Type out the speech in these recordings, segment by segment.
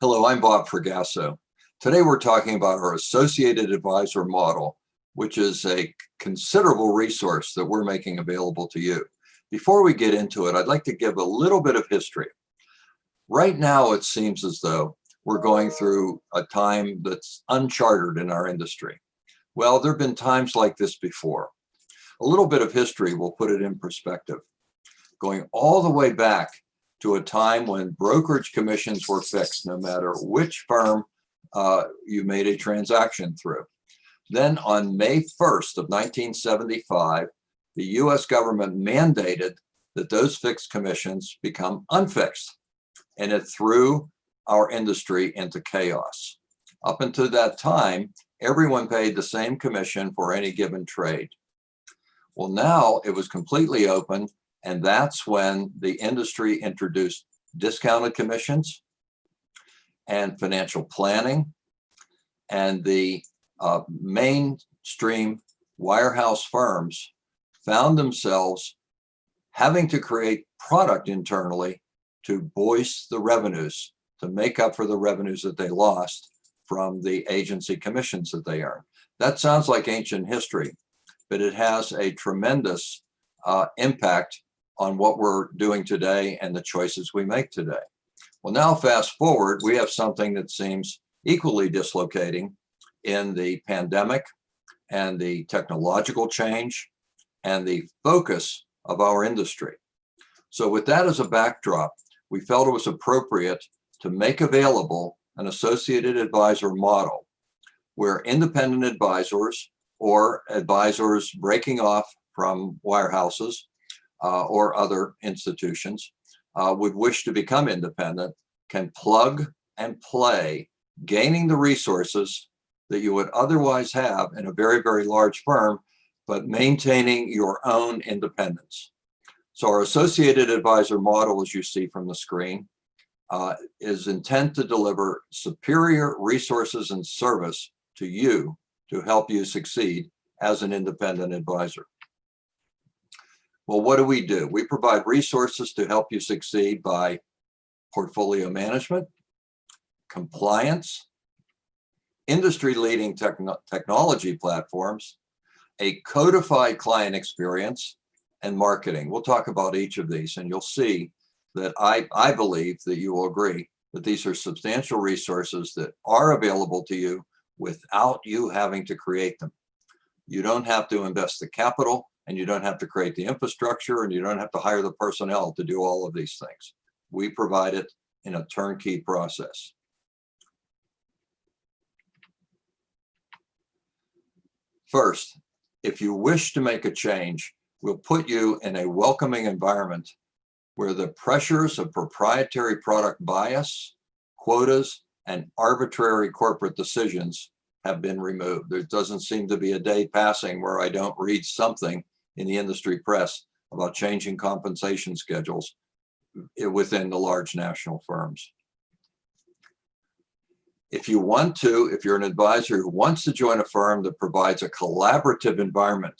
Hello, I'm Bob Fragasso. Today we're talking about our associated advisor model, which is a considerable resource that we're making available to you. Before we get into it, I'd like to give a little bit of history. Right now, it seems as though we're going through a time that's uncharted in our industry. Well, there have been times like this before. A little bit of history will put it in perspective. Going all the way back to a time when brokerage commissions were fixed, no matter which firm you made a transaction through. Then on May 1st of 1975, the US government mandated that those fixed commissions become unfixed, and it threw our industry into chaos. Up until that time, everyone paid the same commission for any given trade. Well, now it was completely open, and that's when the industry introduced discounted commissions and financial planning, and the mainstream wirehouse firms found themselves having to create product internally to voice the revenues, to make up for the revenues that they lost from the agency commissions that they earned. That sounds like ancient history, but it has a tremendous impact on what we're doing today and the choices we make today. Well, now fast forward, we have something that seems equally dislocating in the pandemic and the technological change and the focus of our industry. So with that as a backdrop, we felt it was appropriate to make available an associated advisor model where independent advisors or advisors breaking off from wirehouses or other institutions would wish to become independent can plug and play, gaining the resources that you would otherwise have in a very, very large firm, but maintaining your own independence. So our associated advisor model, as you see from the screen, is intent to deliver superior resources and service to you to help you succeed as an independent advisor. Well, what do? We provide resources to help you succeed by portfolio management, compliance, industry-leading technology platforms, a codified client experience, and marketing. We'll talk about each of these, and you'll see that I believe that you will agree that these are substantial resources that are available to you without you having to create them. You don't have to invest the capital, and you don't have to create the infrastructure, and you don't have to hire the personnel to do all of these things. We provide it in a turnkey process. First, if you wish to make a change, we'll put you in a welcoming environment where the pressures of proprietary product bias, quotas, and arbitrary corporate decisions have been removed. There doesn't seem to be a day passing where I don't read something in the industry press about changing compensation schedules within the large national firms. If you're an advisor who wants to join a firm that provides a collaborative environment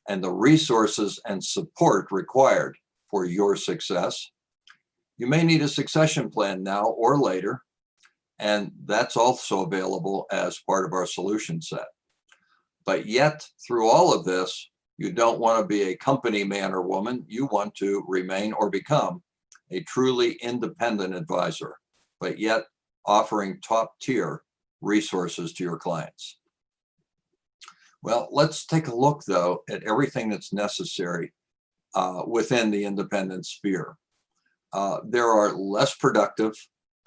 and the resources and support required for your success, you may need a succession plan now or later, and that's also available as part of our solution set. But yet, through all of this, you don't want to be a company man or woman. You want to remain or become a truly independent advisor, but yet offering top-tier resources to your clients. Well, let's take a look, though, at everything that's necessary within the independent sphere. There are less productive,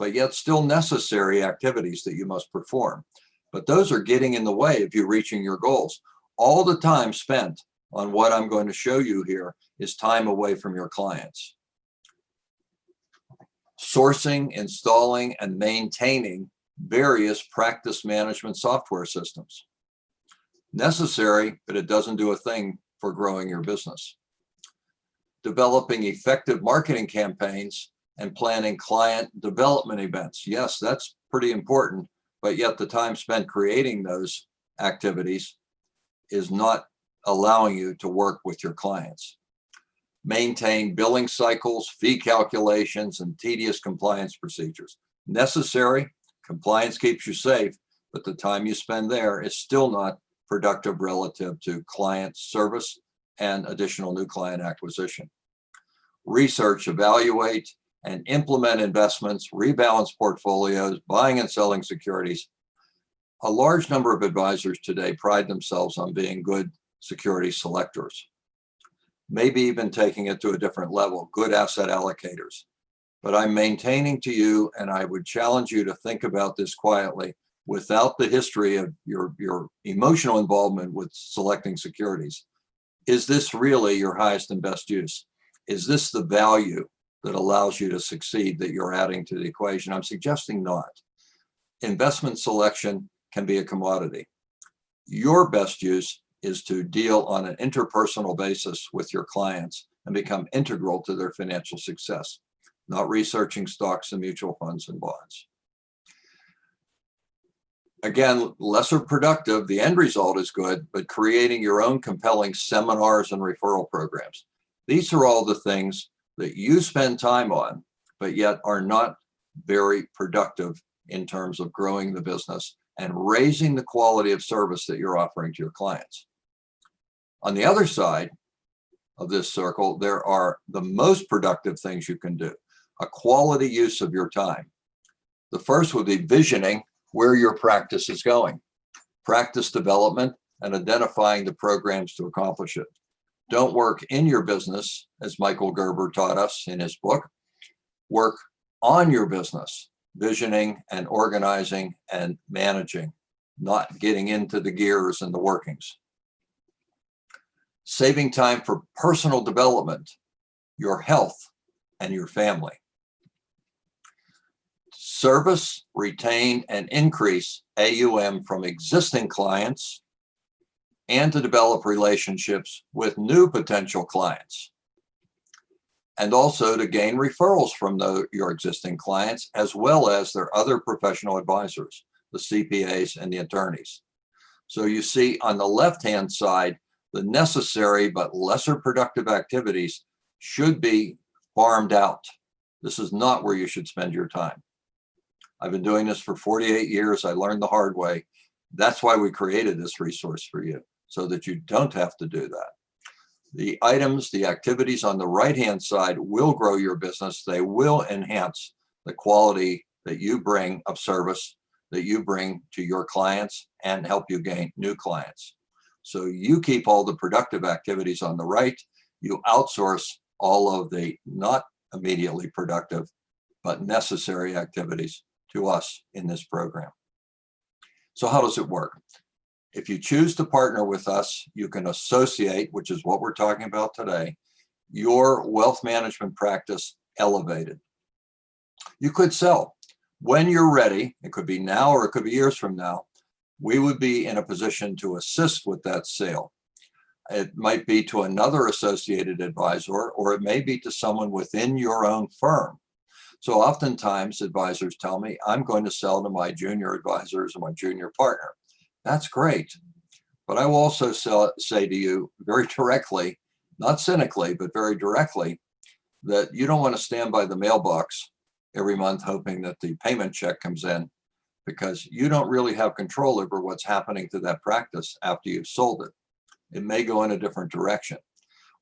but yet still necessary activities that you must perform. But those are getting in the way of you reaching your goals. All the time spent on what I'm going to show you here is time away from your clients. Sourcing, installing, and maintaining various practice management software systems. Necessary, but it doesn't do a thing for growing your business. Developing effective marketing campaigns and planning client development events. Yes, that's pretty important, but yet the time spent creating those activities is not allowing you to work with your clients. Maintain billing cycles, fee calculations, and tedious compliance procedures. Necessary, compliance keeps you safe, but the time you spend there is still not productive relative to client service and additional new client acquisition. Research, evaluate, and implement investments, rebalance portfolios, buying and selling securities. A large number of advisors today pride themselves on being good security selectors, maybe even taking it to a different level, good asset allocators. But I'm maintaining to you, and I would challenge you to think about this quietly, without the history of your emotional involvement with selecting securities. Is this really your highest and best use? Is this the value that allows you to succeed that you're adding to the equation? I'm suggesting not. Investment selection can be a commodity. Your best use is to deal on an interpersonal basis with your clients and become integral to their financial success, not researching stocks and mutual funds and bonds. Again, lesser productive, the end result is good, but creating your own compelling seminars and referral programs. These are all the things that you spend time on, but yet are not very productive in terms of growing the business and raising the quality of service that you're offering to your clients. On the other side of this circle, there are the most productive things you can do, a quality use of your time. The first would be visioning where your practice is going, practice development, and identifying the programs to accomplish it. Don't work in your business, as Michael Gerber taught us in his book. Work on your business, visioning and organizing and managing, not getting into the gears and the workings. Saving time for personal development, your health, and your family. Service, retain, and increase AUM from existing clients, and to develop relationships with new potential clients. And also to gain referrals from your existing clients, as well as their other professional advisors, the CPAs and the attorneys. So you see on the left-hand side, the necessary but lesser productive activities should be farmed out. This is not where you should spend your time. I've been doing this for 48 years. I learned the hard way. That's why we created this resource for you, so that you don't have to do that. The items, the activities on the right-hand side will grow your business. They will enhance the quality that you bring of service, that you bring to your clients, and help you gain new clients. So you keep all the productive activities on the right. You outsource all of the not immediately productive, but necessary activities to us in this program. So how does it work? If you choose to partner with us, you can associate, which is what we're talking about today, your wealth management practice elevated. You could sell. When you're ready, it could be now or it could be years from now, we would be in a position to assist with that sale. It might be to another associated advisor, or it may be to someone within your own firm. So oftentimes advisors tell me, I'm going to sell to my junior advisors or my junior partner. That's great. But I will also say to you very directly, not cynically, but very directly, that you don't want to stand by the mailbox every month hoping that the payment check comes in, because you don't really have control over what's happening to that practice after you've sold it. It may go in a different direction.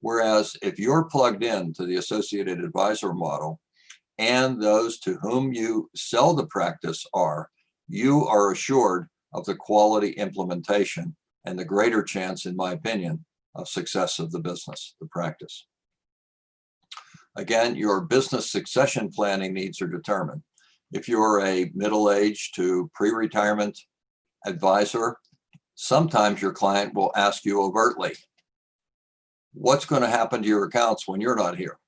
Whereas if you're plugged in to the associated advisor model, and those to whom you sell the practice you are assured of the quality implementation and the greater chance, in my opinion, of success of the business, the practice. Again, your business succession planning needs are determined. If you're a middle-aged to pre-retirement advisor, sometimes your client will ask you overtly, what's going to happen to your accounts when you're not here?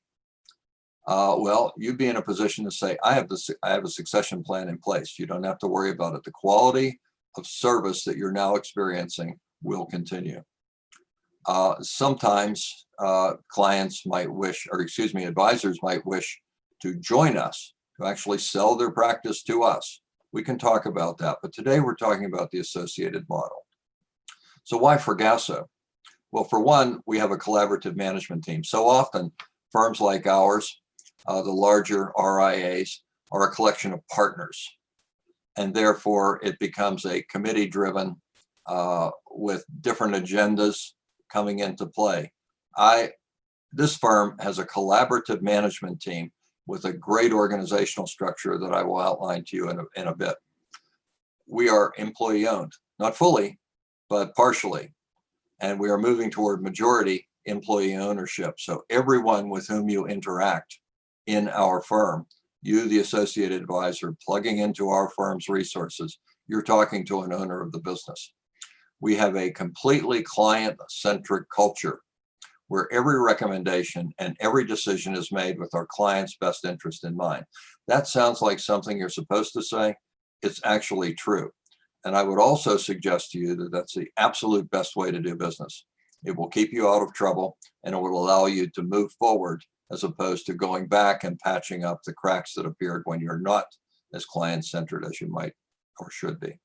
Well, you'd be in a position to say, I have a succession plan in place. You don't have to worry about it. The quality of service that you're now experiencing will continue. Sometimes clients might wish, or excuse me, advisors might wish to join us, to actually sell their practice to us. We can talk about that, but today we're talking about the associated model. So why Fragasso? Well, for one, we have a collaborative management team. So often firms like ours, the larger RIAs, are a collection of partners, and therefore it becomes a committee-driven with different agendas coming into play. This firm has a collaborative management team with a great organizational structure that I will outline to you in a bit. We are employee-owned, not fully, but partially, and we are moving toward majority employee ownership. So everyone with whom you interact in our firm, you, the associate advisor, plugging into our firm's resources, you're talking to an owner of the business. We have a completely client-centric culture where every recommendation and every decision is made with our client's best interest in mind. That sounds like something you're supposed to say. It's actually true. And I would also suggest to you that that's the absolute best way to do business. It will keep you out of trouble, and it will allow you to move forward as opposed to going back and patching up the cracks that appeared when you're not as client-centered as you might or should be.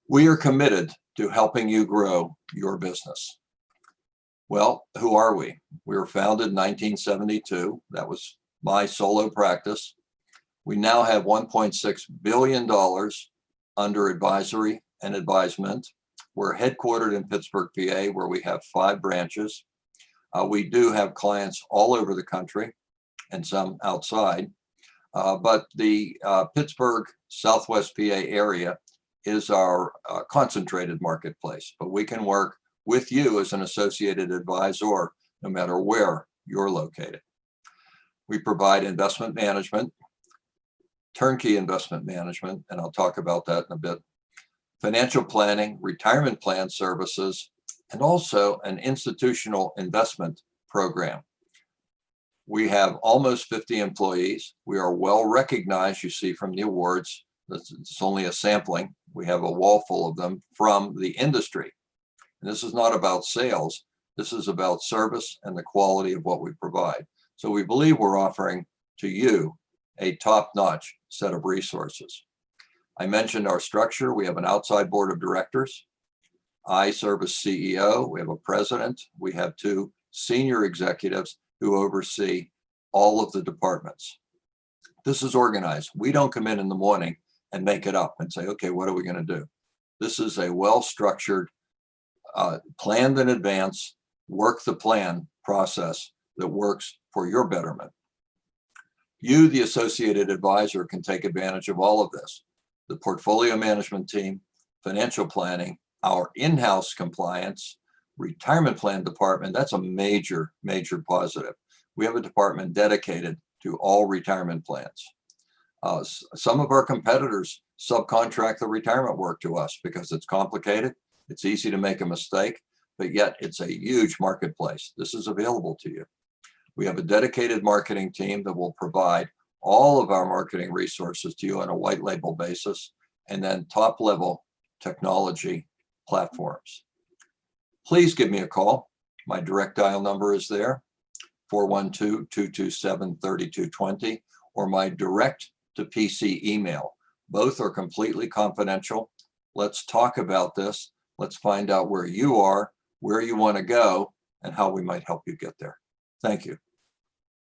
We are committed to helping you grow your business. Well, who are we? We were founded in 1972. That was my solo practice. We now have $1.6 billion under advisory and advisement. We're headquartered in Pittsburgh, PA, where we have 5 branches. We do have clients all over the country and some outside, but the Pittsburgh, Southwest PA area is our concentrated marketplace, but we can work with you as an associated advisor no matter where you're located. We provide investment management, turnkey investment management, and I'll talk about that in a bit, financial planning, retirement plan services, and also an institutional investment program. We have almost 50 employees. We are well recognized, you see from the awards. It's only a sampling. We have a wall full of them from the industry. And this is not about sales. This is about service and the quality of what we provide. So we believe we're offering to you a top-notch set of resources. I mentioned our structure. We have an outside board of directors. I serve as CEO. We have a president. We have 2 senior executives who oversee all of the departments. This is organized. We don't come in the morning and make it up and say, okay, what are we going to do? This is a well-structured, planned in advance, work the plan process that works for your betterment. You, the associated advisor, can take advantage of all of this. The portfolio management team, financial planning, our in-house compliance, retirement plan department, that's a major, major positive. We have a department dedicated to all retirement plans. Some of our competitors subcontract the retirement work to us because it's complicated. It's easy to make a mistake, but yet it's a huge marketplace. This is available to you. We have a dedicated marketing team that will provide all of our marketing resources to you on a white label basis, and then top level technology platforms. Please give me a call. My direct dial number is there, 412-227-3220, or my direct to PC email. Both are completely confidential. Let's talk about this. Let's find out where you are, where you want to go, and how we might help you get there. Thank you.